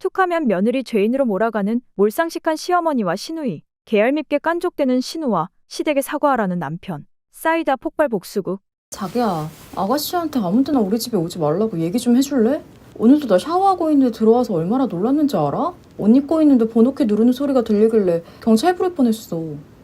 툭하면 며느리 죄인으로 몰아가는 몰상식한 시어머니와 시누이, 계열밉게 깐족대는 신우와 시댁에 사과하라는 남편, 싸이다 폭발 복수국. 자기야, 아가씨한테 아무 데나 우리 집에 오지 말라고 얘기 좀 해줄래? 오늘도 나 샤워하고 있는데 들어와서 얼마나 놀랐는지 알아? 옷 입고 있는데 번호키 누르는 소리가 들리길래 경찰 부를 뻔했어.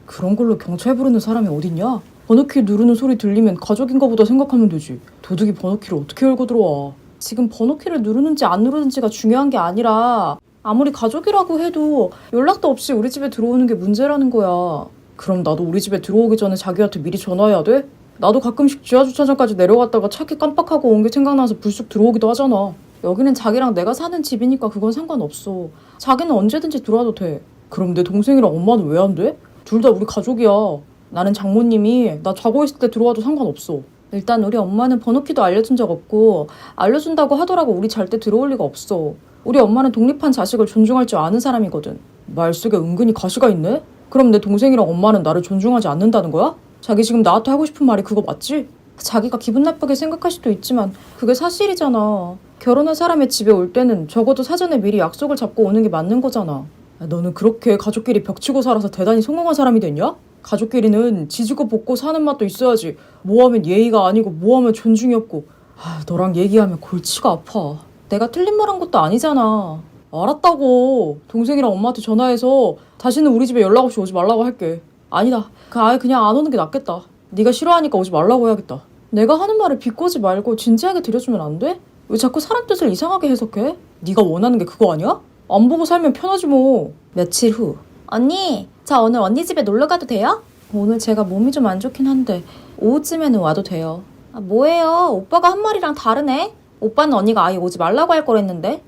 그런 걸로 경찰 부르는 사람이 어딨냐? 번호키 누르는 소리 들리면 가족인가 보다 생각하면 되지. 도둑이 번호키를 어떻게 열고 들어와? 지금 번호키를 누르는지 안 누르는지가 중요한 게 아니라 아무리 가족이라고 해도 연락도 없이 우리 집에 들어오는 게 문제라는 거야. 그럼 나도 우리 집에 들어오기 전에 자기한테 미리 전화해야 돼? 나도 가끔씩 지하주차장까지 내려갔다가 차키 깜빡하고 온 게 생각나서 불쑥 들어오기도 하잖아. 여기는 자기랑 내가 사는 집이니까 그건 상관없어. 자기는 언제든지 들어와도 돼. 그럼 내 동생이랑 엄마는 왜 안 돼? 둘 다 우리 가족이야. 나는 장모님이 나 자고 있을 때 들어와도 상관없어. 일단 우리 엄마는 번호키도 알려준 적 없고 알려준다고 하더라고 우리 잘 때 들어올 리가 없어. 우리 엄마는 독립한 자식을 존중할 줄 아는 사람이거든. 말 속에 은근히 가시가 있네? 그럼 내 동생이랑 엄마는 나를 존중하지 않는다는 거야? 자기 지금 나한테 하고 싶은 말이 그거 맞지? 자기가 기분 나쁘게 생각할 수도 있지만 그게 사실이잖아. 결혼한 사람의 집에 올 때는 적어도 사전에 미리 약속을 잡고 오는 게 맞는 거잖아. 너는 그렇게 가족끼리 벽치고 살아서 대단히 성공한 사람이 됐냐? 가족끼리는 지지고 볶고 사는 맛도 있어야지. 뭐하면 예의가 아니고 뭐하면 존중이 없고. 너랑 얘기하면 골치가 아파. 내가 틀린 말 한 것도 아니잖아. 알았다고. 동생이랑 엄마한테 전화해서 다시는 우리 집에 연락 없이 오지 말라고 할게. 아니다. 아예 그냥 안 오는 게 낫겠다. 네가 싫어하니까 오지 말라고 해야겠다. 내가 하는 말을 비꼬지 말고 진지하게 들여주면 안 돼? 왜 자꾸 사람 뜻을 이상하게 해석해? 네가 원하는 게 그거 아니야? 안 보고 살면 편하지 뭐. 며칠 후. 언니, 저 오늘 언니 집에 놀러 가도 돼요? 오늘 제가 몸이 좀 안 좋긴 한데 오후쯤에는 와도 돼요. 뭐예요? 오빠가 한 말이랑 다르네? 오빠는 언니가 아예 오지 말라고 할 거랬는데?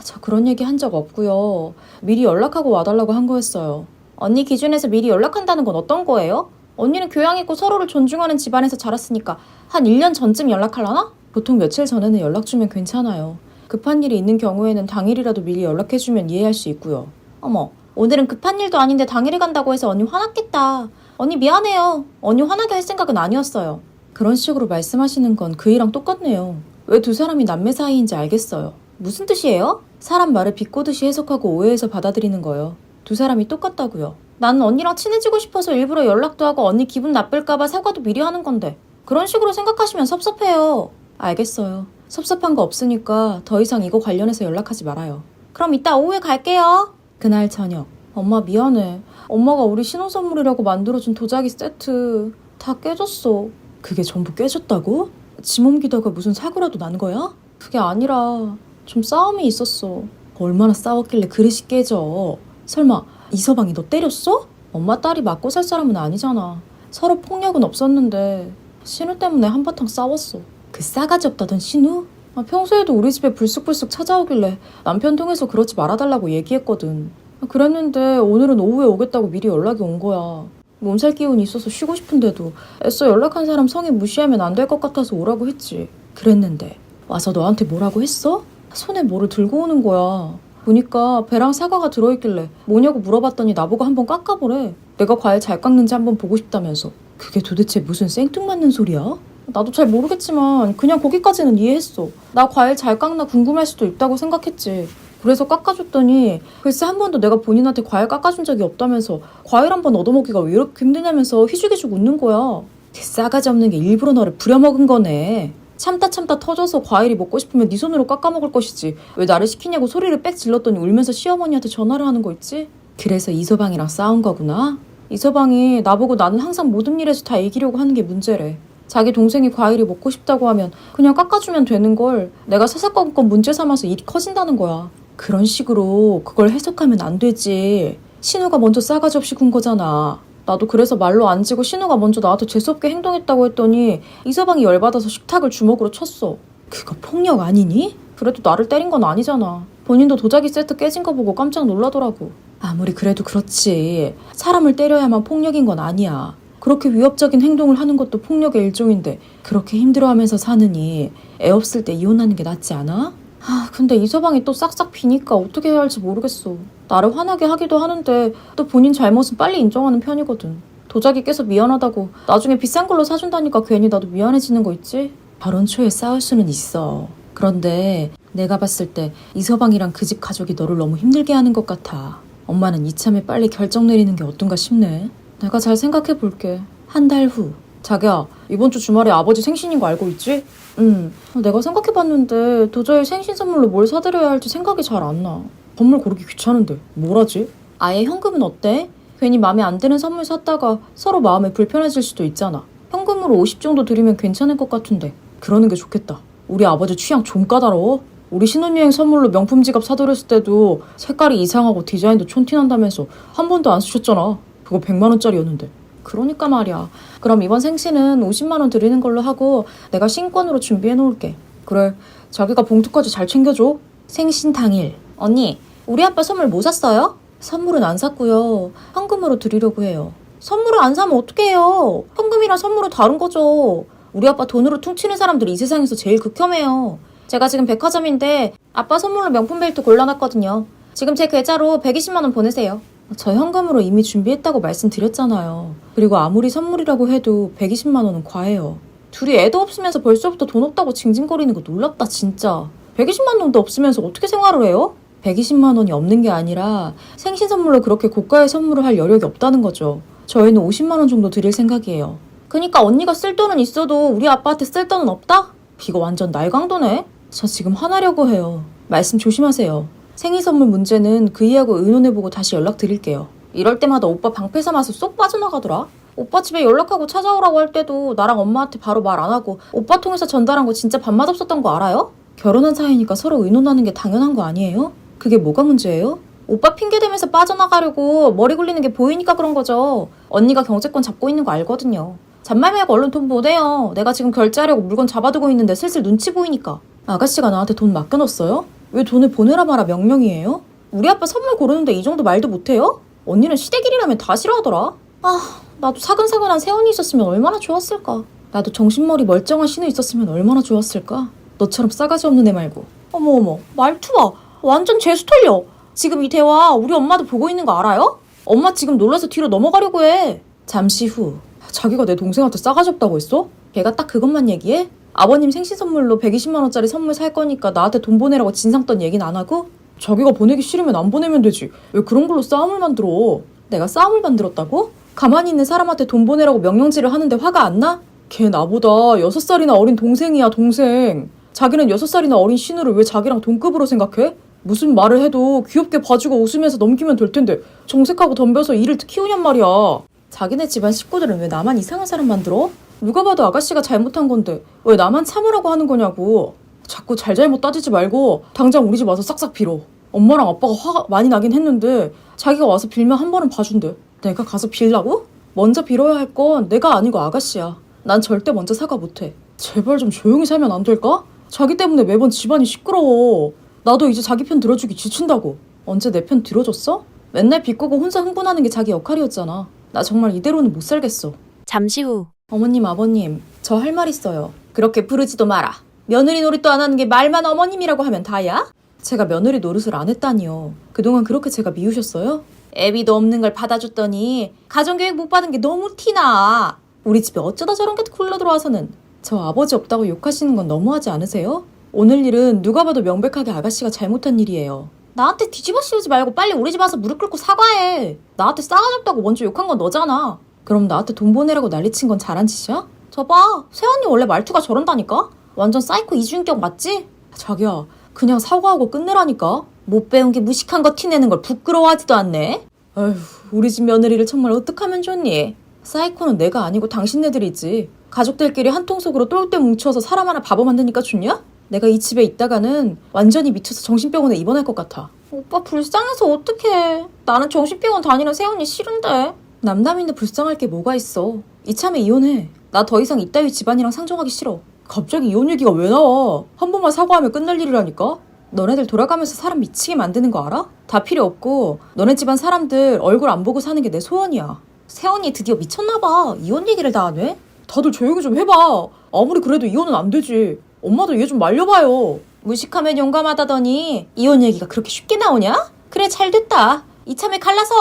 저 그런 얘기 한 적 없고요. 미리 연락하고 와달라고 한 거였어요. 언니 기준에서 미리 연락한다는 건 어떤 거예요? 언니는 교양 있고 서로를 존중하는 집안에서 자랐으니까 한 1년 전쯤 연락하려나? 보통 며칠 전에는 연락 주면 괜찮아요. 급한 일이 있는 경우에는 당일이라도 미리 연락해주면 이해할 수 있고요. 어머, 오늘은 급한 일도 아닌데 당일에 간다고 해서 언니 화났겠다. 언니 미안해요. 언니 화나게 할 생각은 아니었어요. 그런 식으로 말씀하시는 건 그이랑 똑같네요. 왜 두 사람이 남매 사이인지 알겠어요. 무슨 뜻이에요? 사람 말을 비꼬듯이 해석하고 오해해서 받아들이는 거요. 두 사람이 똑같다고요. 나는 언니랑 친해지고 싶어서 일부러 연락도 하고 언니 기분 나쁠까봐 사과도 미리 하는 건데 그런 식으로 생각하시면 섭섭해요. 알겠어요. 섭섭한 거 없으니까 더 이상 이거 관련해서 연락하지 말아요. 그럼 이따 오후에 갈게요. 그날 저녁. 엄마 미안해. 엄마가 우리 신혼선물이라고 만들어준 도자기 세트 다 깨졌어. 그게 전부 깨졌다고? 짐 옮기다가 무슨 사고라도 난 거야? 그게 아니라 좀 싸움이 있었어. 얼마나 싸웠길래 그릇이 깨져. 설마 이서방이 너 때렸어? 엄마 딸이 맞고 살 사람은 아니잖아. 서로 폭력은 없었는데 신우 때문에 한바탕 싸웠어. 그 싸가지 없다던 신우? 평소에도 우리 집에 불쑥불쑥 찾아오길래 남편 통해서 그러지 말아달라고 얘기했거든. 그랬는데 오늘은 오후에 오겠다고 미리 연락이 온 거야. 몸살 기운이 있어서 쉬고 싶은데도 애써 연락한 사람 성의 무시하면 안 될 것 같아서 오라고 했지. 그랬는데 와서 너한테 뭐라고 했어? 손에 뭐를 들고 오는 거야. 보니까 배랑 사과가 들어있길래 뭐냐고 물어봤더니 나보고 한번 깎아보래. 내가 과일 잘 깎는지 한번 보고 싶다면서. 그게 도대체 무슨 생뚱맞는 소리야? 나도 잘 모르겠지만 그냥 거기까지는 이해했어. 나 과일 잘 깎나 궁금할 수도 있다고 생각했지. 그래서 깎아줬더니 글쎄 한 번도 내가 본인한테 과일 깎아준 적이 없다면서 과일 한 번 얻어먹기가 왜 이렇게 힘드냐면서 희죽희죽 웃는 거야. 그 싸가지 없는 게 일부러 너를 부려먹은 거네. 참다 터져서 과일이 먹고 싶으면 네 손으로 깎아먹을 것이지 왜 나를 시키냐고 소리를 빽 질렀더니 울면서 시어머니한테 전화를 하는 거 있지? 그래서 이서방이랑 싸운 거구나? 이서방이 나보고 나는 항상 모든 일에서 다 이기려고 하는 게 문제래. 자기 동생이 과일이 먹고 싶다고 하면 그냥 깎아주면 되는 걸 내가 사사건건 문제 삼아서 일이 커진다는 거야. 그런 식으로 그걸 해석하면 안 되지. 신우가 먼저 싸가지 없이 군 거잖아. 나도 그래서 말로 안 지고 신우가 먼저 나한테 재수없게 행동했다고 했더니 이서방이 열받아서 식탁을 주먹으로 쳤어. 그거 폭력 아니니? 그래도 나를 때린 건 아니잖아. 본인도 도자기 세트 깨진 거 보고 깜짝 놀라더라고. 아무리 그래도 그렇지. 사람을 때려야만 폭력인 건 아니야. 그렇게 위협적인 행동을 하는 것도 폭력의 일종인데 그렇게 힘들어하면서 사느니 애 없을 때 이혼하는 게 낫지 않아? 근데 이서방이 또 싹싹 비니까 어떻게 해야 할지 모르겠어. 나를 화나게 하기도 하는데 또 본인 잘못은 빨리 인정하는 편이거든. 도자기 깨서 미안하다고 나중에 비싼 걸로 사준다니까 괜히 나도 미안해지는 거 있지? 결혼 초에 싸울 수는 있어. 그런데 내가 봤을 때 이서방이랑 그 집 가족이 너를 너무 힘들게 하는 것 같아. 엄마는 이참에 빨리 결정 내리는 게 어떤가 싶네. 내가 잘 생각해 볼게. 한 달 후. 자기야, 이번 주 주말에 아버지 생신인 거 알고 있지? 내가 생각해봤는데 도저히 생신 선물로 뭘 사드려야 할지 생각이 잘 안 나. 선물 고르기 귀찮은데 뭘 하지? 아예 현금은 어때? 괜히 마음에 안 드는 선물 샀다가 서로 마음이 불편해질 수도 있잖아. 현금으로 50 정도 드리면 괜찮을 것 같은데. 그러는 게 좋겠다. 우리 아버지 취향 좀 까다로워. 우리 신혼여행 선물로 명품 지갑 사드렸을 때도 색깔이 이상하고 디자인도 촌티난다면서 한 번도 안 쓰셨잖아. 그거 100만 원짜리였는데. 그러니까 말이야. 그럼 이번 생신은 50만 원 드리는 걸로 하고 내가 신권으로 준비해 놓을게. 그래, 자기가 봉투까지 잘 챙겨줘. 생신 당일. 언니, 우리 아빠 선물 뭐 샀어요? 선물은 안 샀고요. 현금으로 드리려고 해요. 선물을 안 사면 어떡해요? 현금이랑 선물은 다른 거죠. 우리 아빠 돈으로 퉁치는 사람들이 이 세상에서 제일 극혐해요. 제가 지금 백화점인데 아빠 선물로 명품 벨트 골라놨거든요. 지금 제 계좌로 120만 원 보내세요. 저 현금으로 이미 준비했다고 말씀드렸잖아요. 그리고 아무리 선물이라고 해도 120만 원은 과해요. 둘이 애도 없으면서 벌써부터 돈 없다고 징징거리는 거 놀랍다 진짜. 120만 원도 없으면서 어떻게 생활을 해요? 120만 원이 없는 게 아니라 생신 선물로 그렇게 고가의 선물을 할 여력이 없다는 거죠. 저희는 50만 원 정도 드릴 생각이에요. 그니까 언니가 쓸 돈은 있어도 우리 아빠한테 쓸 돈은 없다? 이거 완전 날강도네? 저 지금 화나려고 해요. 말씀 조심하세요. 생일 선물 문제는 그이하고 의논해보고 다시 연락드릴게요. 이럴 때마다 오빠 방패 삼아서 쏙 빠져나가더라. 오빠 집에 연락하고 찾아오라고 할 때도 나랑 엄마한테 바로 말 안 하고 오빠 통해서 전달한 거 진짜 밥맛 없었던 거 알아요? 결혼한 사이니까 서로 의논하는 게 당연한 거 아니에요? 그게 뭐가 문제예요? 오빠 핑계대면서 빠져나가려고 머리 굴리는 게 보이니까 그런 거죠. 언니가 경제권 잡고 있는 거 알거든요. 잔말 말고 얼른 돈 보내요. 내가 지금 결제하려고 물건 잡아두고 있는데 슬슬 눈치 보이니까. 아가씨가 나한테 돈 맡겨놨어요? 왜 돈을 보내라 마라 명령이에요? 우리 아빠 선물 고르는데 이 정도 말도 못해요? 언니는 시댁일이라면 다 싫어하더라. 나도 사근사근한 새언니 있었으면 얼마나 좋았을까. 나도 정신머리 멀쩡한 신우 있었으면 얼마나 좋았을까. 너처럼 싸가지 없는 애 말고. 어머 말투 봐. 완전 재수 털려. 지금 이 대화 우리 엄마도 보고 있는 거 알아요? 엄마 지금 놀라서 뒤로 넘어가려고 해. 잠시 후. 자기가 내 동생한테 싸가지 없다고 했어? 걔가 딱 그것만 얘기해? 아버님 생신 선물로 120만 원짜리 선물 살 거니까 나한테 돈 보내라고 진상 떤 얘기는 안 하고? 자기가 보내기 싫으면 안 보내면 되지. 왜 그런 걸로 싸움을 만들어? 내가 싸움을 만들었다고? 가만히 있는 사람한테 돈 보내라고 명령질을 하는데 화가 안 나? 걔 나보다 6살이나 어린 동생이야 동생. 자기는 6살이나 어린 신우를 왜 자기랑 동급으로 생각해? 무슨 말을 해도 귀엽게 봐주고 웃으면서 넘기면 될 텐데 정색하고 덤벼서 일을 키우냔 말이야. 자기네 집안 식구들은 왜 나만 이상한 사람 만들어? 누가 봐도 아가씨가 잘못한 건데 왜 나만 참으라고 하는 거냐고. 자꾸 잘잘못 따지지 말고 당장 우리 집 와서 싹싹 빌어. 엄마랑 아빠가 화가 많이 나긴 했는데 자기가 와서 빌면 한 번은 봐준대. 내가 가서 빌라고? 먼저 빌어야 할 건 내가 아니고 아가씨야. 난 절대 먼저 사과 못해. 제발 좀 조용히 살면 안 될까? 자기 때문에 매번 집안이 시끄러워. 나도 이제 자기 편 들어주기 지친다고. 언제 내 편 들어줬어? 맨날 비꼬고 혼자 흥분하는 게 자기 역할이었잖아. 나 정말 이대로는 못 살겠어. 잠시 후. 어머님, 아버님, 저 할 말 있어요. 그렇게 부르지도 마라. 며느리 노릇도 안 하는 게 말만 어머님이라고 하면 다야? 제가 며느리 노릇을 안 했다니요. 그동안 그렇게 제가 미우셨어요? 애비도 없는 걸 받아줬더니 가정교육 못 받은 게 너무 티나. 우리 집에 어쩌다 저런 게 굴러 들어와서는. 저 아버지 없다고 욕하시는 건 너무하지 않으세요? 오늘 일은 누가 봐도 명백하게 아가씨가 잘못한 일이에요. 나한테 뒤집어 씌우지 말고 빨리 우리 집 와서 무릎 꿇고 사과해. 나한테 싸가지 없다고 먼저 욕한 건 너잖아. 그럼 나한테 돈 보내라고 난리친 건 잘한 짓이야? 저봐, 새언니 원래 말투가 저런다니까? 완전 사이코 이중인격 맞지? 자기야, 그냥 사과하고 끝내라니까? 못 배운 게 무식한 거 티내는 걸 부끄러워하지도 않네? 아휴, 우리 집 며느리를 정말 어떡하면 좋니? 사이코는 내가 아니고 당신네들이지. 가족들끼리 한 통속으로 똘똘 뭉쳐서 사람 하나 바보 만드니까 좋냐? 내가 이 집에 있다가는 완전히 미쳐서 정신병원에 입원할 것 같아. 오빠 불쌍해서 어떡해. 나는 정신병원 다니는 새언니 싫은데. 남남인데 불쌍할 게 뭐가 있어. 이참에 이혼해. 나 더 이상 이따위 집안이랑 상종하기 싫어. 갑자기 이혼 얘기가 왜 나와? 한 번만 사과하면 끝날 일이라니까? 너네들 돌아가면서 사람 미치게 만드는 거 알아? 다 필요 없고 너네 집안 사람들 얼굴 안 보고 사는 게 내 소원이야. 새언니 드디어 미쳤나봐. 이혼 얘기를 다 하네? 다들 조용히 좀 해봐. 아무리 그래도 이혼은 안 되지. 엄마도 얘 좀 말려봐요. 무식하면 용감하다더니 이혼 얘기가 그렇게 쉽게 나오냐? 그래 잘됐다. 이참에 갈라서.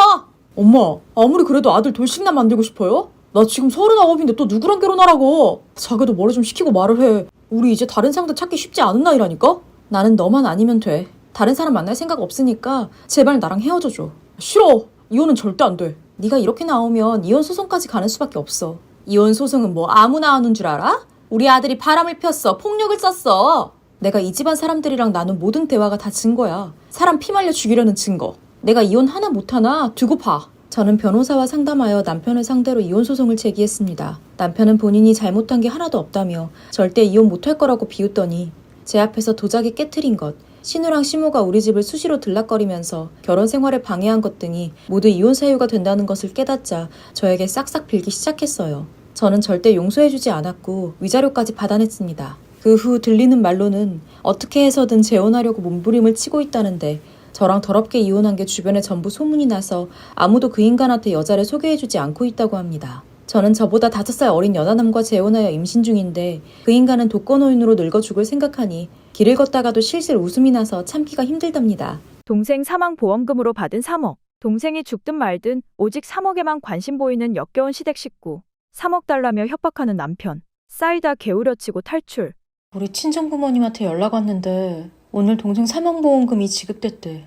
엄마, 아무리 그래도 아들 돌싱남 만들고 싶어요? 나 지금 39인데 또 누구랑 결혼하라고. 자기도 머리 좀 식히고 말을 해. 우리 이제 다른 상대 찾기 쉽지 않은 나이라니까? 나는 너만 아니면 돼. 다른 사람 만날 생각 없으니까 제발 나랑 헤어져줘. 싫어. 이혼은 절대 안 돼. 네가 이렇게 나오면 이혼 소송까지 가는 수밖에 없어. 이혼 소송은 뭐 아무나 하는 줄 알아? 우리 아들이 바람을 폈어. 폭력을 썼어. 내가 이 집안 사람들이랑 나눈 모든 대화가 다 증거야. 사람 피 말려 죽이려는 증거. 내가 이혼 하나 못하나 두고 봐. 저는 변호사와 상담하여 남편을 상대로 이혼 소송을 제기했습니다. 남편은 본인이 잘못한 게 하나도 없다며 절대 이혼 못할 거라고 비웃더니 제 앞에서 도자기 깨트린 것, 신우랑 시모가 우리 집을 수시로 들락거리면서 결혼 생활을 방해한 것 등이 모두 이혼 사유가 된다는 것을 깨닫자 저에게 싹싹 빌기 시작했어요. 저는 절대 용서해주지 않았고 위자료까지 받아냈습니다. 그 후 들리는 말로는 어떻게 해서든 재혼하려고 몸부림을 치고 있다는데 저랑 더럽게 이혼한 게 주변에 전부 소문이 나서 아무도 그 인간한테 여자를 소개해주지 않고 있다고 합니다. 저는 저보다 5살 어린 연하남과 재혼하여 임신 중인데 그 인간은 독거노인으로 늙어 죽을 생각하니 길을 걷다가도 실실 웃음이 나서 참기가 힘들답니다. 동생 사망 보험금으로 받은 3억. 동생이 죽든 말든 오직 3억에만 관심 보이는 역겨운 시댁 식구. 3억 달라며 협박하는 남편. 싸이다 게으려치고 탈출. 우리 친정부모님한테 연락 왔는데 오늘 동생 사망보험금이 지급됐대.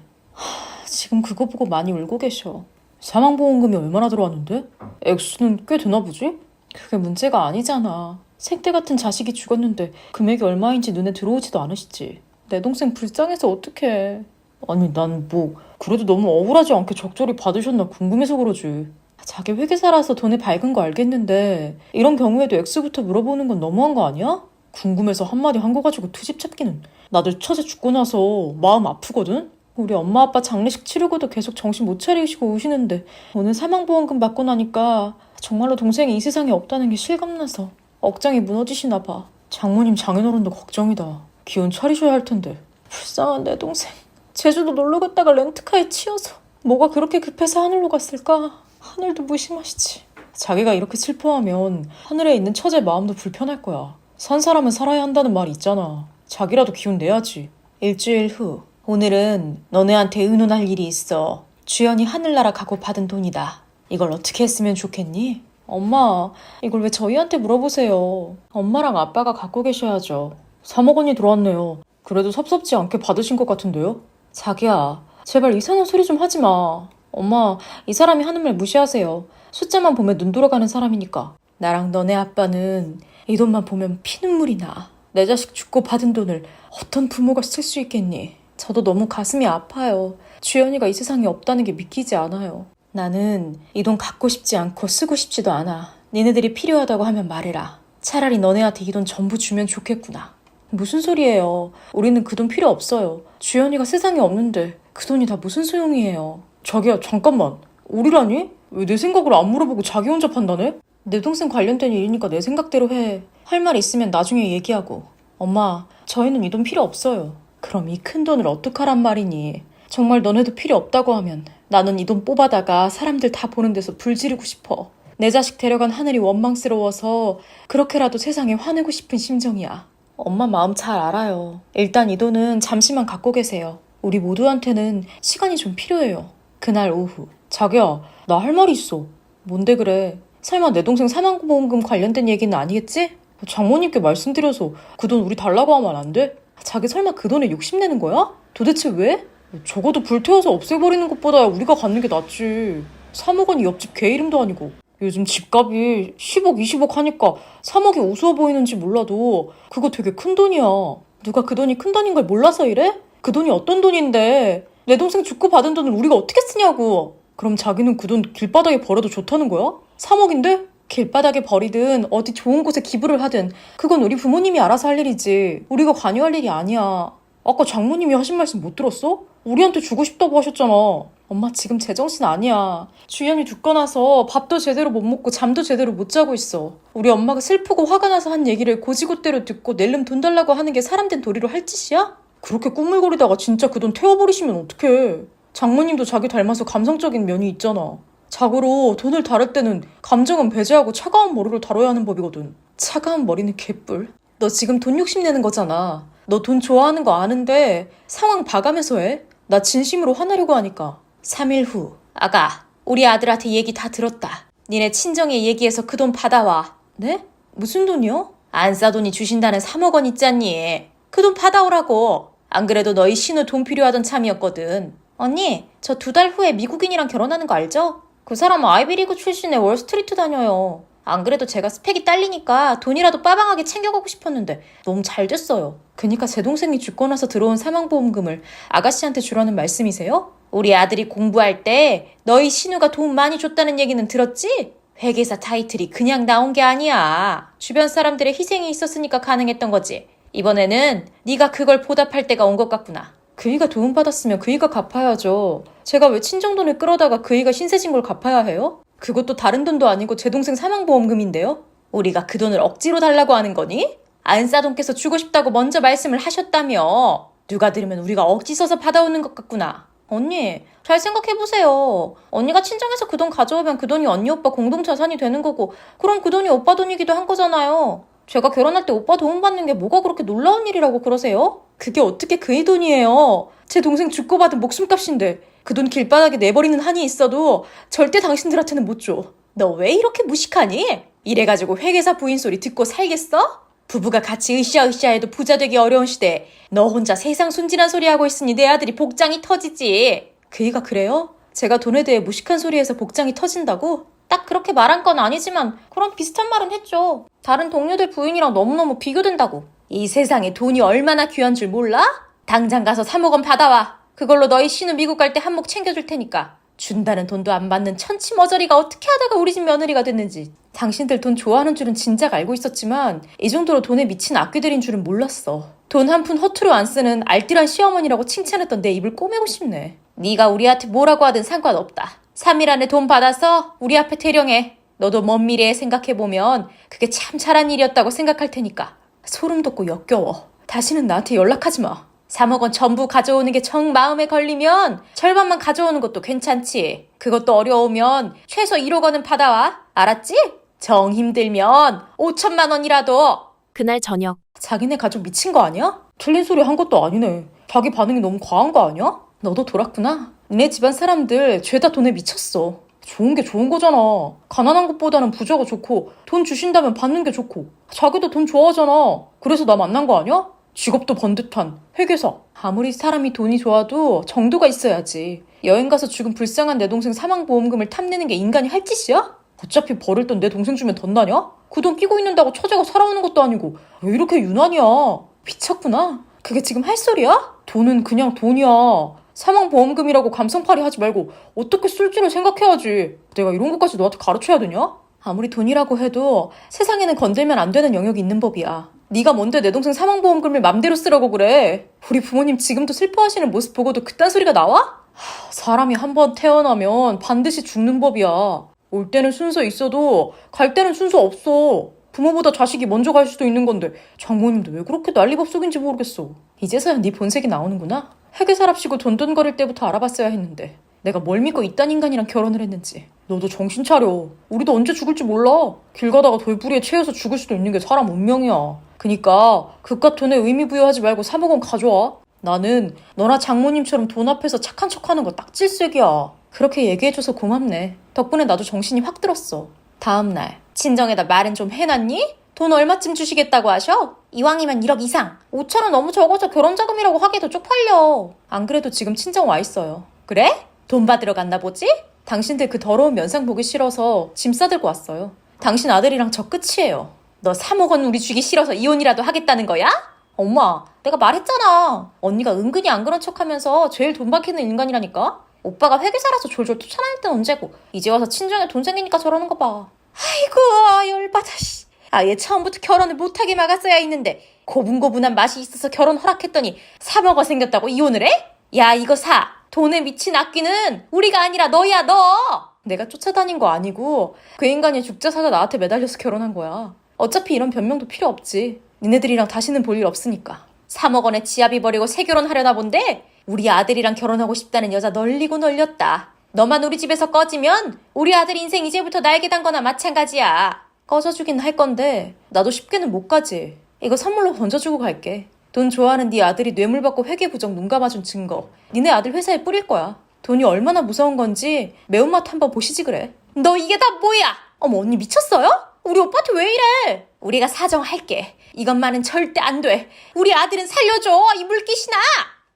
지금 그거 보고 많이 울고 계셔. 사망보험금이 얼마나 들어왔는데? 액수는 꽤 되나 보지? 그게 문제가 아니잖아. 생태 같은 자식이 죽었는데 금액이 얼마인지 눈에 들어오지도 않으시지. 내 동생 불쌍해서 어떡해. 아니 난 뭐 그래도 너무 억울하지 않게 적절히 받으셨나 궁금해서 그러지. 자기 회계사라서 돈을 밝은 거 알겠는데 이런 경우에도 액수부터 물어보는 건 너무한 거 아니야? 궁금해서 한마디 한 거 가지고 트집 잡기는. 나들 처제 죽고 나서 마음 아프거든? 우리 엄마 아빠 장례식 치르고도 계속 정신 못 차리시고 우시는데 오늘 사망보험금 받고 나니까 정말로 동생이 이 세상에 없다는 게 실감나서 억장이 무너지시나 봐. 장모님 장인어른도 걱정이다. 기운 차리셔야 할 텐데. 불쌍한 내 동생. 제주도 놀러 갔다가 렌트카에 치여서 뭐가 그렇게 급해서 하늘로 갔을까? 하늘도 무심하시지. 자기가 이렇게 슬퍼하면 하늘에 있는 처제 마음도 불편할 거야. 산 사람은 살아야 한다는 말이 있잖아. 자기라도 기운 내야지. 일주일 후. 오늘은 너네한테 의논할 일이 있어. 주연이 하늘나라 가고 받은 돈이다. 이걸 어떻게 했으면 좋겠니? 엄마, 이걸 왜 저희한테 물어보세요. 엄마랑 아빠가 갖고 계셔야죠. 3억 원이 들어왔네요. 그래도 섭섭지 않게 받으신 것 같은데요? 자기야, 제발 이상한 소리 좀 하지 마. 엄마, 이 사람이 하는 말 무시하세요. 숫자만 보면 눈 돌아가는 사람이니까. 나랑 너네 아빠는 이 돈만 보면 피눈물이 나. 내 자식 죽고 받은 돈을 어떤 부모가 쓸 수 있겠니? 저도 너무 가슴이 아파요. 주연이가 이 세상에 없다는 게 믿기지 않아요. 나는 이 돈 갖고 싶지 않고 쓰고 싶지도 않아. 니네들이 필요하다고 하면 말해라. 차라리 너네한테 이 돈 전부 주면 좋겠구나. 무슨 소리예요. 우리는 그 돈 필요 없어요. 주연이가 세상에 없는데 그 돈이 다 무슨 소용이에요. 자기야 잠깐만. 우리라니? 왜 내 생각을 안 물어보고 자기 혼자 판단해? 내 동생 관련된 일이니까 내 생각대로 해. 할 말 있으면 나중에 얘기하고. 엄마, 저희는 이 돈 필요 없어요. 그럼 이 큰 돈을 어떡하란 말이니? 정말 너네도 필요 없다고 하면 나는 이 돈 뽑아다가 사람들 다 보는 데서 불 지르고 싶어. 내 자식 데려간 하늘이 원망스러워서 그렇게라도 세상에 화내고 싶은 심정이야. 엄마 마음 잘 알아요. 일단 이 돈은 잠시만 갖고 계세요. 우리 모두한테는 시간이 좀 필요해요. 그날 오후. 자기야, 나 할 말이 있어. 뭔데 그래? 설마 내 동생 사망보험금 관련된 얘기는 아니겠지? 장모님께 말씀드려서 그 돈 우리 달라고 하면 안 돼? 자기 설마 그 돈에 욕심내는 거야? 도대체 왜? 적어도 불태워서 없애버리는 것보다 우리가 갖는 게 낫지. 3억 원이 옆집 걔 이름도 아니고. 요즘 집값이 10억, 20억 하니까 3억이 우스워 보이는지 몰라도 그거 되게 큰 돈이야. 누가 그 돈이 큰 돈인 걸 몰라서 이래? 그 돈이 어떤 돈인데 내 동생 죽고 받은 돈을 우리가 어떻게 쓰냐고. 그럼 자기는 그 돈 길바닥에 버려도 좋다는 거야? 3억인데? 길바닥에 버리든 어디 좋은 곳에 기부를 하든 그건 우리 부모님이 알아서 할 일이지 우리가 관여할 일이 아니야. 아까 장모님이 하신 말씀 못 들었어? 우리한테 주고 싶다고 하셨잖아. 엄마 지금 제정신 아니야. 주연이 죽고 나서 밥도 제대로 못 먹고 잠도 제대로 못 자고 있어. 우리 엄마가 슬프고 화가 나서 한 얘기를 고지고대로 듣고 낼름 돈 달라고 하는 게 사람된 도리로 할 짓이야? 그렇게 꾸물거리다가 진짜 그 돈 태워버리시면 어떡해. 장모님도 자기 닮아서 감성적인 면이 있잖아. 자고로 돈을 다룰 때는 감정은 배제하고 차가운 머리로 다뤄야 하는 법이거든. 차가운 머리는 개뿔. 너 지금 돈 욕심내는 거잖아. 너 돈 좋아하는 거 아는데 상황 봐가면서 해. 나 진심으로 화나려고 하니까. 3일 후. 아가, 우리 아들한테 얘기 다 들었다. 니네 친정에 얘기해서 그 돈 받아와. 네? 무슨 돈이요? 안싸돈이 주신다는 3억 원 있잖니. 그 돈 받아오라고. 안 그래도 너희 신우 돈 필요하던 참이었거든. 언니, 저 2달 후에 미국인이랑 결혼하는 거 알죠? 그 사람은 아이비리그 출신의 월스트리트 다녀요. 안 그래도 제가 스펙이 딸리니까 돈이라도 빠방하게 챙겨가고 싶었는데 너무 잘 됐어요. 그니까 제 동생이 죽고 나서 들어온 사망보험금을 아가씨한테 주라는 말씀이세요? 우리 아들이 공부할 때 너희 신우가 돈 많이 줬다는 얘기는 들었지? 회계사 타이틀이 그냥 나온 게 아니야. 주변 사람들의 희생이 있었으니까 가능했던 거지. 이번에는 네가 그걸 보답할 때가 온 것 같구나. 그이가 도움받았으면 그이가 갚아야죠. 제가 왜 친정돈을 끌어다가 그이가 신세진 걸 갚아야 해요? 그것도 다른 돈도 아니고 제 동생 사망보험금인데요? 우리가 그 돈을 억지로 달라고 하는 거니? 안싸돈께서 주고 싶다고 먼저 말씀을 하셨다며. 누가 들으면 우리가 억지 써서 받아오는 것 같구나. 언니, 잘 생각해보세요. 언니가 친정에서 그 돈 가져오면 그 돈이 언니 오빠 공동자산이 되는 거고, 그럼 그 돈이 오빠 돈이기도 한 거잖아요. 제가 결혼할 때 오빠 도움받는 게 뭐가 그렇게 놀라운 일이라고 그러세요? 그게 어떻게 그의 돈이에요? 제 동생 죽고 받은 목숨값인데 그 돈 길바닥에 내버리는 한이 있어도 절대 당신들한테는 못 줘. 너 왜 이렇게 무식하니? 이래가지고 회계사 부인 소리 듣고 살겠어? 부부가 같이 으쌰으쌰 해도 부자 되기 어려운 시대에 너 혼자 세상 순진한 소리 하고 있으니 내 아들이 복장이 터지지. 그이가 그래요? 제가 돈에 대해 무식한 소리해서 복장이 터진다고? 딱 그렇게 말한 건 아니지만 그런 비슷한 말은 했죠. 다른 동료들 부인이랑 너무너무 비교된다고. 이 세상에 돈이 얼마나 귀한 줄 몰라? 당장 가서 3억 원 받아와. 그걸로 너희 신우 미국 갈 때 한몫 챙겨줄 테니까. 준다는 돈도 안 받는 천치머저리가 어떻게 하다가 우리 집 며느리가 됐는지. 당신들 돈 좋아하는 줄은 진작 알고 있었지만 이 정도로 돈에 미친 악귀들인 줄은 몰랐어. 돈 한 푼 허투루 안 쓰는 알뜰한 시어머니라고 칭찬했던 내 입을 꼬매고 싶네. 네가 우리한테 뭐라고 하든 상관없다. 3일 안에 돈 받아서 우리 앞에 대령해. 너도 먼 미래에 생각해보면 그게 참 잘한 일이었다고 생각할 테니까. 소름 돋고 역겨워. 다시는 나한테 연락하지 마. 3억 원 전부 가져오는 게 정 마음에 걸리면 절반만 가져오는 것도 괜찮지. 그것도 어려우면 최소 1억 원은 받아와. 알았지? 정 힘들면 5천만 원이라도. 그날 저녁. 자기네 가족 미친 거 아니야? 틀린 소리 한 것도 아니네. 자기 반응이 너무 과한 거 아니야? 너도 돌았구나. 니네 집안 사람들 죄다 돈에 미쳤어. 좋은 게 좋은 거잖아. 가난한 것보다는 부자가 좋고 돈 주신다면 받는 게 좋고. 자기도 돈 좋아하잖아. 그래서 나 만난 거 아니야? 직업도 번듯한 회계사. 아무리 사람이 돈이 좋아도 정도가 있어야지. 여행 가서 죽은 불쌍한 내 동생 사망보험금을 탐내는 게 인간이 할 짓이야? 어차피 버릴 돈 내 동생 주면 덧나냐? 그 돈 끼고 있는다고 처제가 살아오는 것도 아니고 왜 이렇게 유난이야? 미쳤구나. 그게 지금 할 소리야? 돈은 그냥 돈이야. 사망보험금이라고 감성팔이 하지 말고 어떻게 쓸지를 생각해야지. 내가 이런 것까지 너한테 가르쳐야 되냐? 아무리 돈이라고 해도 세상에는 건들면 안 되는 영역이 있는 법이야. 네가 뭔데 내 동생 사망보험금을 맘대로 쓰라고 그래. 우리 부모님 지금도 슬퍼하시는 모습 보고도 그딴 소리가 나와? 사람이 한 번 태어나면 반드시 죽는 법이야. 올 때는 순서 있어도 갈 때는 순서 없어. 부모보다 자식이 먼저 갈 수도 있는 건데 장모님도 왜 그렇게 난리법석인지 모르겠어. 이제서야 네 본색이 나오는구나. 회계사랍시고 돈돈거릴 때부터 알아봤어야 했는데 내가 뭘 믿고 이딴 인간이랑 결혼을 했는지. 너도 정신 차려. 우리도 언제 죽을지 몰라. 길 가다가 돌부리에 채여서 죽을 수도 있는 게 사람 운명이야. 그니까 그깟 돈에 의미 부여하지 말고 3억 원 가져와. 나는 너나 장모님처럼 돈 앞에서 착한 척하는 거 딱 질색이야. 그렇게 얘기해줘서 고맙네. 덕분에 나도 정신이 확 들었어. 다음날 친정에다 말은 좀 해놨니? 돈 얼마쯤 주시겠다고 하셔? 이왕이면 1억 이상. 5천원 너무 적어서 결혼자금이라고 하기도 쪽팔려. 안 그래도 지금 친정 와 있어요. 그래? 돈 받으러 갔나 보지? 당신들 그 더러운 면상 보기 싫어서 짐 싸들고 왔어요. 당신 아들이랑 저 끝이에요. 너 3억 원 우리 주기 싫어서 이혼이라도 하겠다는 거야? 엄마, 내가 말했잖아. 언니가 은근히 안 그런 척하면서 제일 돈 박히는 인간이라니까? 오빠가 회계사라서 졸졸 쫓아다닐 땐 언제고 이제 와서 친정에 돈 생기니까 저러는 거 봐. 아이고 열받아 씨. 아예 처음부터 결혼을 못하게 막았어야 했는데 고분고분한 맛이 있어서 결혼 허락했더니 3억 원 생겼다고 이혼을 해? 야 이거 사. 돈에 미친 악귀는 우리가 아니라 너야 너. 내가 쫓아다닌 거 아니고 그 인간이 죽자 사자 나한테 매달려서 결혼한 거야. 어차피 이런 변명도 필요 없지. 니네들이랑 다시는 볼 일 없으니까. 3억 원에 지아비 버리고 새결혼하려나 본데 우리 아들이랑 결혼하고 싶다는 여자 널리고 널렸다. 너만 우리 집에서 꺼지면 우리 아들 인생 이제부터 날개 단 거나 마찬가지야. 꺼져주긴 할 건데 나도 쉽게는 못 가지. 이거 선물로 던져주고 갈게. 돈 좋아하는 네 아들이 뇌물 받고 회계부정 눈 감아준 증거. 니네 아들 회사에 뿌릴 거야. 돈이 얼마나 무서운 건지 매운맛 한번 보시지 그래. 너 이게 다 뭐야? 어머 언니 미쳤어요? 우리 오빠한테 왜 이래? 우리가 사정할게. 이것만은 절대 안 돼. 우리 아들은 살려줘. 이 물귀신아.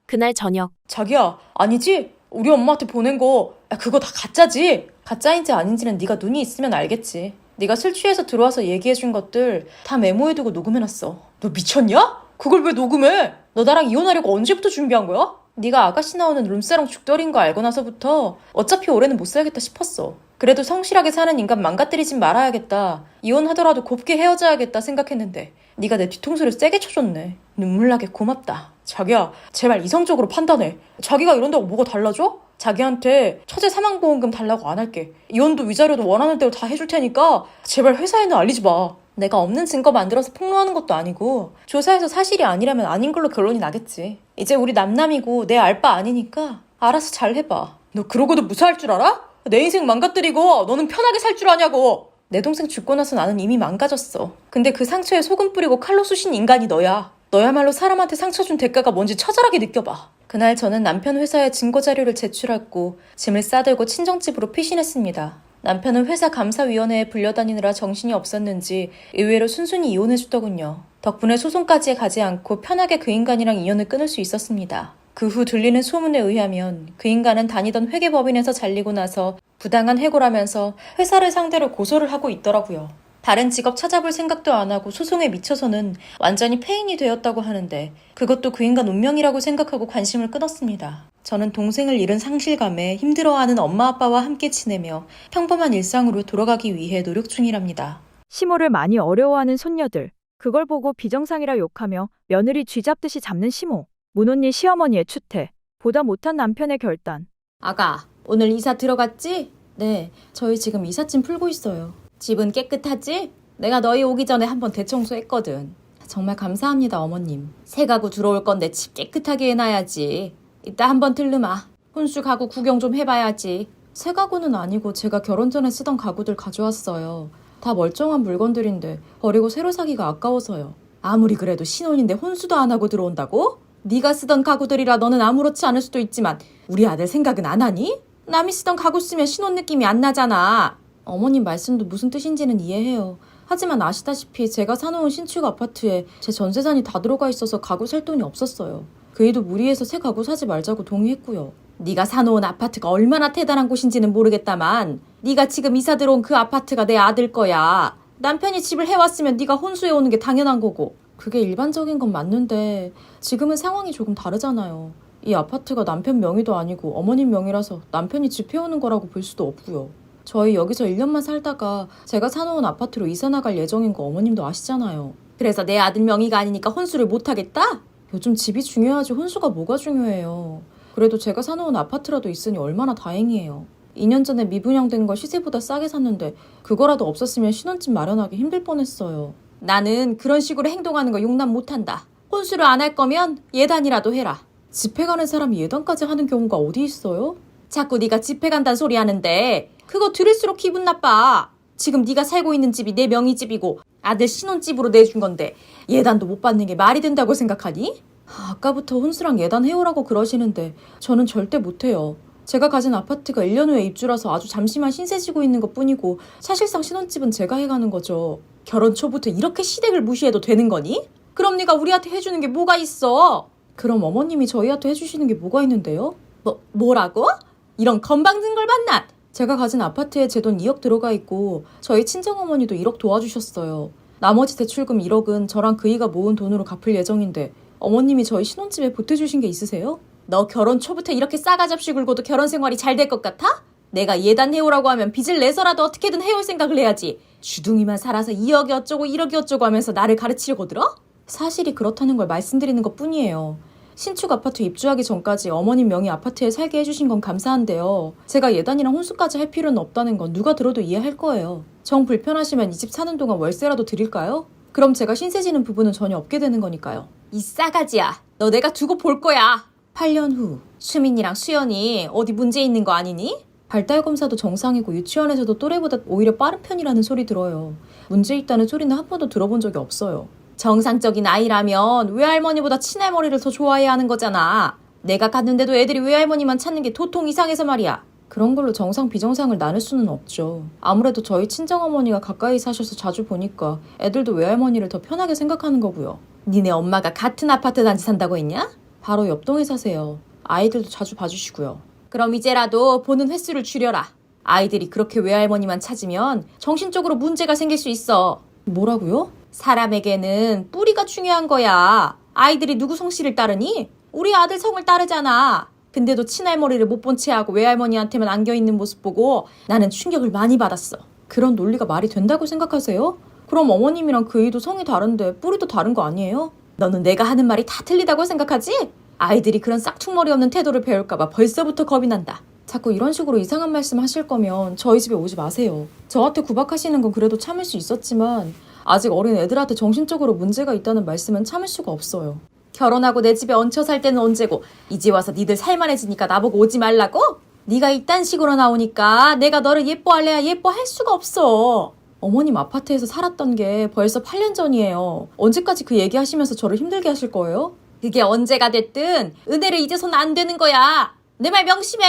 그날 저녁 자기야, 아니지? 우리 엄마한테 보낸 거 그거 다 가짜지? 가짜인지 아닌지는 네가 눈이 있으면 알겠지. 네가 술 취해서 들어와서 얘기해준 것들 다 메모해두고 녹음해놨어. 너 미쳤냐? 그걸 왜 녹음해? 너 나랑 이혼하려고 언제부터 준비한 거야? 네가 아가씨 나오는 룸사롱 죽돌인 거 알고 나서부터 어차피 올해는 못 살겠다 싶었어. 그래도 성실하게 사는 인간 망가뜨리진 말아야겠다. 이혼하더라도 곱게 헤어져야겠다 생각했는데 네가 내 뒤통수를 세게 쳐줬네. 눈물나게 고맙다. 자기야, 제발 이성적으로 판단해. 자기가 이런다고 뭐가 달라져? 자기한테 처제 사망보험금 달라고 안 할게. 이혼도 위자료도 원하는 대로 다 해줄 테니까 제발 회사에는 알리지 마. 내가 없는 증거 만들어서 폭로하는 것도 아니고 조사해서 사실이 아니라면 아닌 걸로 결론이 나겠지. 이제 우리 남남이고 내 알바 아니니까 알아서 잘 해봐. 너 그러고도 무사할 줄 알아? 내 인생 망가뜨리고 너는 편하게 살 줄 아냐고. 내 동생 죽고 나서 나는 이미 망가졌어. 근데 그 상처에 소금 뿌리고 칼로 쑤신 인간이 너야. 너야말로 사람한테 상처 준 대가가 뭔지 처절하게 느껴봐. 그날 저는 남편 회사에 증거자료를 제출했고 짐을 싸들고 친정집으로 피신했습니다. 남편은 회사 감사위원회에 불려다니느라 정신이 없었는지 의외로 순순히 이혼해주더군요. 덕분에 소송까지 가지 않고 편하게 그 인간이랑 인연을 끊을 수 있었습니다. 그 후 들리는 소문에 의하면 그 인간은 다니던 회계법인에서 잘리고 나서 부당한 해고라면서 회사를 상대로 고소를 하고 있더라고요. 다른 직업 찾아볼 생각도 안 하고 소송에 미쳐서는 완전히 폐인이 되었다고 하는데 그것도 그 인간 운명이라고 생각하고 관심을 끊었습니다. 저는 동생을 잃은 상실감에 힘들어하는 엄마 아빠와 함께 지내며 평범한 일상으로 돌아가기 위해 노력 중이랍니다. 시모를 많이 어려워하는 손녀들. 그걸 보고 비정상이라 욕하며 며느리 쥐잡듯이 잡는 시모. 문혼니 시어머니의 추태. 보다 못한 남편의 결단. 아가, 오늘 이사 들어갔지? 네, 저희 지금 이삿짐 풀고 있어요. 집은 깨끗하지? 내가 너희 오기 전에 한번 대청소했거든. 정말 감사합니다, 어머님. 새 가구 들어올 건데 집 깨끗하게 해놔야지. 이따 한번 들르마. 혼수 가구 구경 좀 해봐야지. 새 가구는 아니고 제가 결혼 전에 쓰던 가구들 가져왔어요. 다 멀쩡한 물건들인데 버리고 새로 사기가 아까워서요. 아무리 그래도 신혼인데 혼수도 안 하고 들어온다고? 네가 쓰던 가구들이라 너는 아무렇지 않을 수도 있지만 우리 아들 생각은 안 하니? 남이 쓰던 가구 쓰면 신혼 느낌이 안 나잖아. 어머님 말씀도 무슨 뜻인지는 이해해요. 하지만 아시다시피 제가 사놓은 신축 아파트에 제 전재산이 다 들어가 있어서 가구 살 돈이 없었어요. 그 애도 무리해서 새 가구 사지 말자고 동의했고요. 네가 사놓은 아파트가 얼마나 대단한 곳인지는 모르겠다만 네가 지금 이사 들어온 그 아파트가 내 아들 거야. 남편이 집을 해왔으면 네가 혼수해 오는 게 당연한 거고. 그게 일반적인 건 맞는데 지금은 상황이 조금 다르잖아요. 이 아파트가 남편 명의도 아니고 어머님 명의라서 남편이 집 해오는 거라고 볼 수도 없고요. 저희 여기서 1년만 살다가 제가 사놓은 아파트로 이사 나갈 예정인 거 어머님도 아시잖아요. 그래서 내 아들 명의가 아니니까 혼수를 못하겠다? 요즘 집이 중요하지 혼수가 뭐가 중요해요. 그래도 제가 사놓은 아파트라도 있으니 얼마나 다행이에요. 2년 전에 미분양된 거 시세보다 싸게 샀는데 그거라도 없었으면 신혼집 마련하기 힘들 뻔했어요. 나는 그런 식으로 행동하는 거 용납 못한다. 혼수를 안 할 거면 예단이라도 해라. 집회 가는 사람이 예단까지 하는 경우가 어디 있어요? 자꾸 네가 집회 간다는 소리 하는데 그거 들을수록 기분 나빠. 지금 네가 살고 있는 집이 내 명의 집이고 아들 신혼집으로 내준 건데 예단도 못 받는 게 말이 된다고 생각하니? 아까부터 혼수랑 예단 해오라고 그러시는데 저는 절대 못해요. 제가 가진 아파트가 1년 후에 입주라서 아주 잠시만 신세지고 있는 것뿐이고 사실상 신혼집은 제가 해가는 거죠. 결혼 초부터 이렇게 시댁을 무시해도 되는 거니? 그럼 네가 우리한테 해주는 게 뭐가 있어? 그럼 어머님이 저희한테 해주시는 게 뭐가 있는데요? 뭐라고? 이런 건방진 걸 만나! 제가 가진 아파트에 제 돈 2억 들어가 있고 저희 친정어머니도 1억 도와주셨어요. 나머지 대출금 1억은 저랑 그이가 모은 돈으로 갚을 예정인데 어머님이 저희 신혼집에 보태주신 게 있으세요? 너 결혼 초부터 이렇게 싸가지 없이 굴고도 결혼 생활이 잘 될 것 같아? 내가 예단 해오라고 하면 빚을 내서라도 어떻게든 해올 생각을 해야지. 주둥이만 살아서 2억이 어쩌고 1억이 어쩌고 하면서 나를 가르치려고 들어? 사실이 그렇다는 걸 말씀드리는 것 뿐이에요. 신축 아파트 입주하기 전까지 어머님 명의 아파트에 살게 해주신 건 감사한데요. 제가 예단이랑 혼수까지 할 필요는 없다는 건 누가 들어도 이해할 거예요. 정 불편하시면 이 집 사는 동안 월세라도 드릴까요? 그럼 제가 신세지는 부분은 전혀 없게 되는 거니까요. 이 싸가지야. 너 내가 두고 볼 거야. 8년 후 수민이랑 수연이 어디 문제 있는 거 아니니? 발달 검사도 정상이고 유치원에서도 또래보다 오히려 빠른 편이라는 소리 들어요. 문제 있다는 소리는 한 번도 들어본 적이 없어요. 정상적인 아이라면 외할머니보다 친할머니를 더 좋아해야 하는 거잖아. 내가 갔는데도 애들이 외할머니만 찾는 게 도통 이상해서 말이야. 그런 걸로 정상 비정상을 나눌 수는 없죠. 아무래도 저희 친정어머니가 가까이 사셔서 자주 보니까 애들도 외할머니를 더 편하게 생각하는 거고요. 니네 엄마가 같은 아파트 단지 산다고 했냐? 바로 옆동에 사세요. 아이들도 자주 봐주시고요. 그럼 이제라도 보는 횟수를 줄여라. 아이들이 그렇게 외할머니만 찾으면 정신적으로 문제가 생길 수 있어. 뭐라고요? 사람에게는 뿌리가 중요한 거야. 아이들이 누구 성씨를 따르니? 우리 아들 성을 따르잖아. 근데도 친할머니를 못 본 채 하고 외할머니한테만 안겨있는 모습 보고 나는 충격을 많이 받았어. 그런 논리가 말이 된다고 생각하세요? 그럼 어머님이랑 그 이도 성이 다른데 뿌리도 다른 거 아니에요? 너는 내가 하는 말이 다 틀리다고 생각하지? 아이들이 그런 싹퉁머리 없는 태도를 배울까봐 벌써부터 겁이 난다. 자꾸 이런 식으로 이상한 말씀 하실 거면 저희 집에 오지 마세요. 저한테 구박하시는 건 그래도 참을 수 있었지만 아직 어린 애들한테 정신적으로 문제가 있다는 말씀은 참을 수가 없어요. 결혼하고 내 집에 얹혀 살 때는 언제고 이제 와서 니들 살만해지니까 나보고 오지 말라고? 네가 이딴 식으로 나오니까 내가 너를 예뻐할래야 예뻐할 수가 없어. 어머님 아파트에서 살았던 게 벌써 8년 전이에요. 언제까지 그 얘기하시면서 저를 힘들게 하실 거예요? 그게 언제가 됐든 은혜를 잊어서는 안 되는 거야. 내 말 명심해.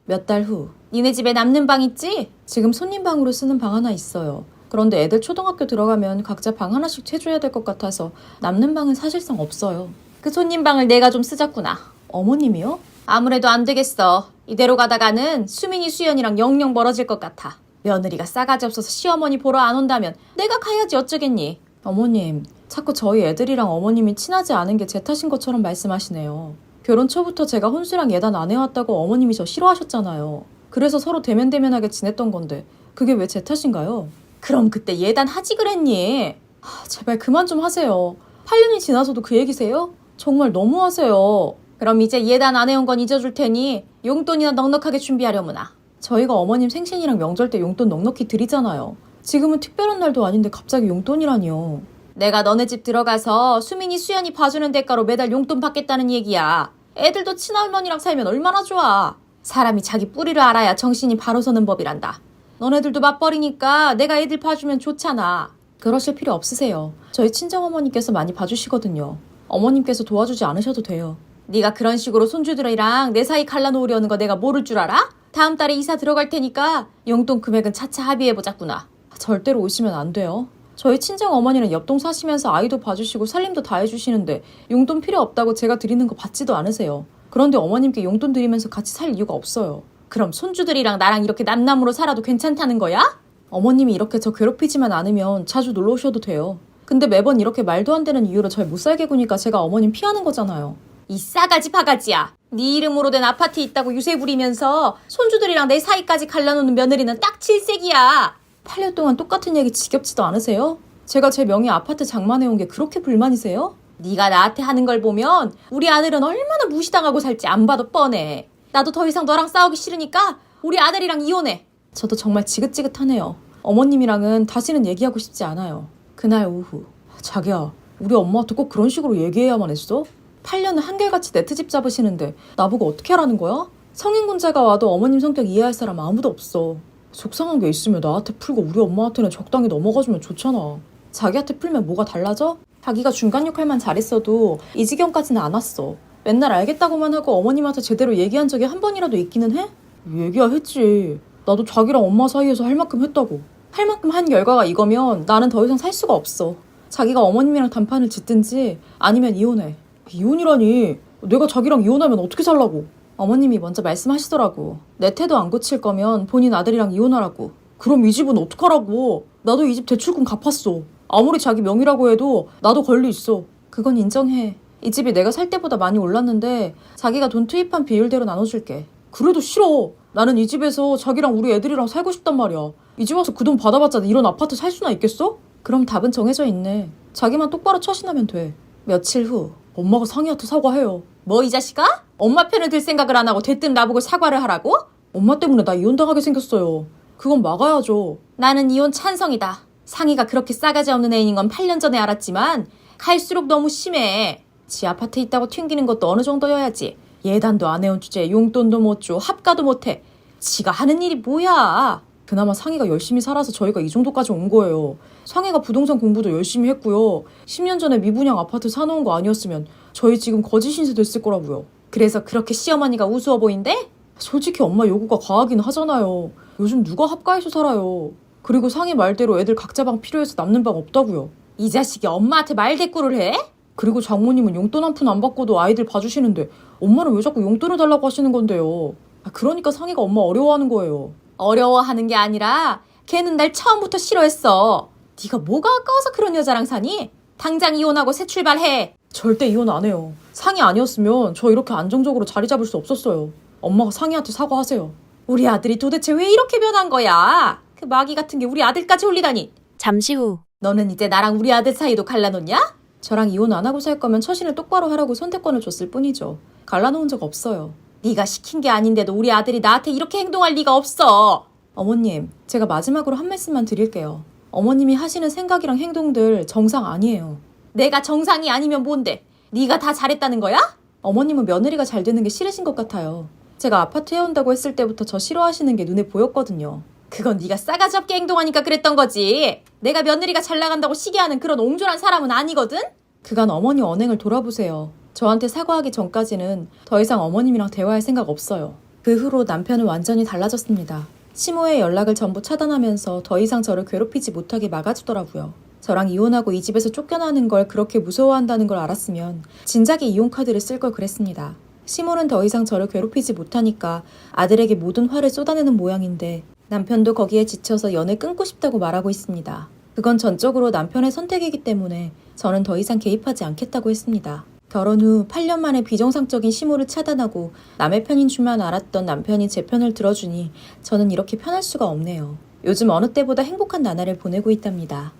몇 달 후 니네 집에 남는 방 있지? 지금 손님 방으로 쓰는 방 하나 있어요. 그런데 애들 초등학교 들어가면 각자 방 하나씩 채줘야 될 것 같아서 남는 방은 사실상 없어요. 그 손님 방을 내가 좀 쓰자꾸나. 어머님이요? 아무래도 안 되겠어. 이대로 가다가는 수민이 수연이랑 영영 멀어질 것 같아. 며느리가 싸가지 없어서 시어머니 보러 안 온다면 내가 가야지 어쩌겠니? 어머님, 자꾸 저희 애들이랑 어머님이 친하지 않은 게 제 탓인 것처럼 말씀하시네요. 결혼 초부터 제가 혼수랑 예단 안 해왔다고 어머님이 저 싫어하셨잖아요. 그래서 서로 대면대면하게 지냈던 건데 그게 왜 제 탓인가요? 그럼 그때 예단 하지 그랬니? 제발 그만 좀 하세요. 8년이 지나서도 그 얘기세요? 정말 너무하세요. 그럼 이제 예단 안 해온 건 잊어줄 테니 용돈이나 넉넉하게 준비하려무나. 저희가 어머님 생신이랑 명절 때 용돈 넉넉히 드리잖아요. 지금은 특별한 날도 아닌데 갑자기 용돈이라니요. 내가 너네 집 들어가서 수민이 수연이 봐주는 대가로 매달 용돈 받겠다는 얘기야. 애들도 친할머니랑 살면 얼마나 좋아. 사람이 자기 뿌리를 알아야 정신이 바로 서는 법이란다. 너네들도 맞벌이니까 내가 애들 봐주면 좋잖아. 그러실 필요 없으세요. 저희 친정어머니께서 많이 봐주시거든요. 어머님께서 도와주지 않으셔도 돼요. 네가 그런 식으로 손주들이랑 내 사이 갈라놓으려는 거 내가 모를 줄 알아? 다음 달에 이사 들어갈 테니까 용돈 금액은 차차 합의해보자꾸나. 절대로 오시면 안 돼요. 저희 친정어머니는 옆동 사시면서 아이도 봐주시고 살림도 다 해주시는데 용돈 필요 없다고 제가 드리는 거 받지도 않으세요. 그런데 어머님께 용돈 드리면서 같이 살 이유가 없어요. 그럼 손주들이랑 나랑 이렇게 남남으로 살아도 괜찮다는 거야? 어머님이 이렇게 저 괴롭히지만 않으면 자주 놀러 오셔도 돼요. 근데 매번 이렇게 말도 안 되는 이유로 절 못 살게 구니까 제가 어머님 피하는 거잖아요. 이 싸가지 바가지야. 네 이름으로 된 아파트 있다고 유세 부리면서 손주들이랑 내 사이까지 갈라놓는 며느리는 딱 질색이야. 8년 동안 똑같은 얘기 지겹지도 않으세요? 제가 제 명의 아파트 장만해온 게 그렇게 불만이세요? 네가 나한테 하는 걸 보면 우리 아들은 얼마나 무시당하고 살지 안 봐도 뻔해. 나도 더 이상 너랑 싸우기 싫으니까 우리 아들이랑 이혼해. 저도 정말 지긋지긋하네요. 어머님이랑은 다시는 얘기하고 싶지 않아요. 그날 오후 자기야, 우리 엄마한테 꼭 그런 식으로 얘기해야만 했어? 8년을 한결같이 내 트집 잡으시는데 나보고 어떻게 하라는 거야? 성인군자가 와도 어머님 성격 이해할 사람 아무도 없어. 속상한 게 있으면 나한테 풀고 우리 엄마한테는 적당히 넘어가주면 좋잖아. 자기한테 풀면 뭐가 달라져? 자기가 중간 역할만 잘했어도 이 지경까지는 안 왔어. 맨날 알겠다고만 하고 어머님한테 제대로 얘기한 적이 한 번이라도 있기는 해? 얘기야 했지. 나도 자기랑 엄마 사이에서 할 만큼 했다고. 할 만큼 한 결과가 이거면 나는 더 이상 살 수가 없어. 자기가 어머님이랑 단판을 짓든지 아니면 이혼해. 이혼이라니. 내가 자기랑 이혼하면 어떻게 살라고. 어머님이 먼저 말씀하시더라고. 내 태도 안 고칠 거면 본인 아들이랑 이혼하라고. 그럼 이 집은 어떡하라고. 나도 이 집 대출금 갚았어. 아무리 자기 명의라고 해도 나도 권리 있어. 그건 인정해. 이 집이 내가 살 때보다 많이 올랐는데 자기가 돈 투입한 비율대로 나눠줄게. 그래도 싫어. 나는 이 집에서 자기랑 우리 애들이랑 살고 싶단 말이야. 이 집 와서 그 돈 받아봤자 이런 아파트 살 수나 있겠어? 그럼 답은 정해져 있네. 자기만 똑바로 처신하면 돼. 며칠 후 엄마가 상희한테 사과해요. 뭐 이 자식아? 엄마 편을 들 생각을 안 하고 대뜸 나보고 사과를 하라고? 엄마 때문에 나 이혼당하게 생겼어요. 그건 막아야죠. 나는 이혼 찬성이다. 상희가 그렇게 싸가지 없는 애인 건 8년 전에 알았지만 갈수록 너무 심해. 지 아파트 있다고 튕기는 것도 어느 정도여야지. 예단도 안 해온 주제에 용돈도 못 줘, 합가도 못 해. 지가 하는 일이 뭐야. 그나마 상희가 열심히 살아서 저희가 이 정도까지 온 거예요. 상희가 부동산 공부도 열심히 했고요. 10년 전에 미분양 아파트 사놓은 거 아니었으면 저희 지금 거지 신세 됐을 거라고요. 그래서 그렇게 시어머니가 우스워 보인대? 솔직히 엄마 요구가 과하긴 하잖아요. 요즘 누가 합가해서 살아요. 그리고 상희 말대로 애들 각자 방 필요해서 남는 방 없다고요. 이 자식이 엄마한테 말대꾸를 해? 그리고 장모님은 용돈 한 푼 안 받고도 아이들 봐주시는데 엄마는 왜 자꾸 용돈을 달라고 하시는 건데요. 그러니까 상희가 엄마 어려워하는 거예요. 어려워하는 게 아니라 걔는 날 처음부터 싫어했어. 네가 뭐가 아까워서 그런 여자랑 사니? 당장 이혼하고 새 출발해. 절대 이혼 안 해요. 상희 아니었으면 저 이렇게 안정적으로 자리 잡을 수 없었어요. 엄마가 상희한테 사과하세요. 우리 아들이 도대체 왜 이렇게 변한 거야? 그 마귀 같은 게 우리 아들까지 홀리다니. 잠시 후 너는 이제 나랑 우리 아들 사이도 갈라놓냐? 저랑 이혼 안 하고 살 거면 처신을 똑바로 하라고 선택권을 줬을 뿐이죠. 갈라놓은 적 없어요. 네가 시킨 게 아닌데도 우리 아들이 나한테 이렇게 행동할 리가 없어. 어머님, 제가 마지막으로 한 말씀만 드릴게요. 어머님이 하시는 생각이랑 행동들 정상 아니에요. 내가 정상이 아니면 뭔데? 네가 다 잘했다는 거야? 어머님은 며느리가 잘 되는 게 싫으신 것 같아요. 제가 아파트 해온다고 했을 때부터 저 싫어하시는 게 눈에 보였거든요. 그건 네가 싸가지 없게 행동하니까 그랬던 거지. 내가 며느리가 잘 나간다고 시기하는 그런 옹졸한 사람은 아니거든? 그간 어머니 언행을 돌아보세요. 저한테 사과하기 전까지는 더 이상 어머님이랑 대화할 생각 없어요. 그 후로 남편은 완전히 달라졌습니다. 시모의 연락을 전부 차단하면서 더 이상 저를 괴롭히지 못하게 막아주더라고요. 저랑 이혼하고 이 집에서 쫓겨나는 걸 그렇게 무서워한다는 걸 알았으면 진작에 이혼 카드를 쓸 걸 그랬습니다. 시모는 더 이상 저를 괴롭히지 못하니까 아들에게 모든 화를 쏟아내는 모양인데 남편도 거기에 지쳐서 연애 끊고 싶다고 말하고 있습니다. 그건 전적으로 남편의 선택이기 때문에 저는 더 이상 개입하지 않겠다고 했습니다. 결혼 후 8년 만에 비정상적인 시모를 차단하고 남의 편인 줄만 알았던 남편이 제 편을 들어주니 저는 이렇게 편할 수가 없네요. 요즘 어느 때보다 행복한 나날을 보내고 있답니다.